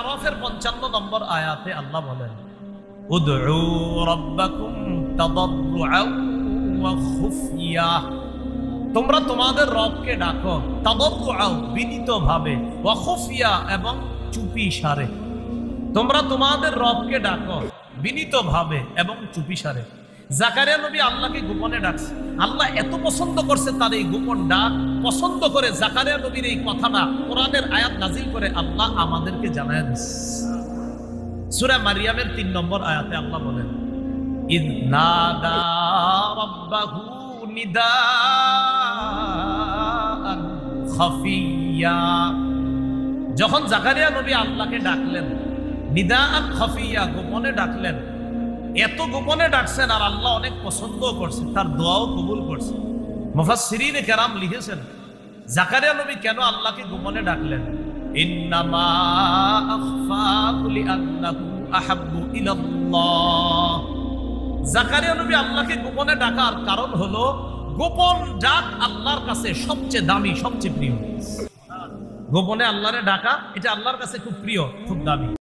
আরাফের 55 নম্বর আয়াতে আল্লাহ বলেন, উদউ রাব্বাকুম তাদাররুআন ওয়া খুফিয়া, তোমরা তোমাদের রবকে ডাকো তাদাররুআন বিনীতভাবে, ওয়া খুফিয়া এবং চুপি সারে। তোমরা তোমাদের রবকে ডাকো বিনীতভাবে এবং চুপি সারে। জাকারিয়া নবী আল্লাহকে গোপনে ডাকছে। আল্লাহ এত পছন্দ করছে তার এই গোপন ডাক, পছন্দ করে জাকারিয়া নবীর এই কথাটা কোরআনের আয়াত নাজিল করে আল্লাহ আমাদেরকে জানায় দিচ্ছে। সূরা মারিয়ামের 3 নম্বর আয়াতে আল্লাহ বলেন, ইয নাদা রাব্বাহু নিদাআন খাফিয়া, যখন জাকারিয়া নবী আল্লাহকে ডাকলেন নিদাআন খাফিয়া, গোপনে ডাকলেন। এত গোপনে ডাকছেন আর আল্লাহ অনেক পছন্দ করছে, তার দোয়াও কবুল করছে। মুফাসসিরিনে কেরাম লিখেছেন জাকারিয়া নবী কেন আল্লাহকে গোপনে ডাকলেন, ইন্নামা আখফাহু লিআন্নাহু আহাব্বু ইলাল্লাহ। জাকারিয়া নবী আল্লাহকে গোপনে ডাকার কারণ হলো গোপন ডাক আল্লাহর কাছে সবচেয়ে দামি, সবচেয়ে প্রিয়। গোপনে আল্লাহরে ডাকা এটা আল্লাহর কাছে খুব প্রিয়, খুব দামি।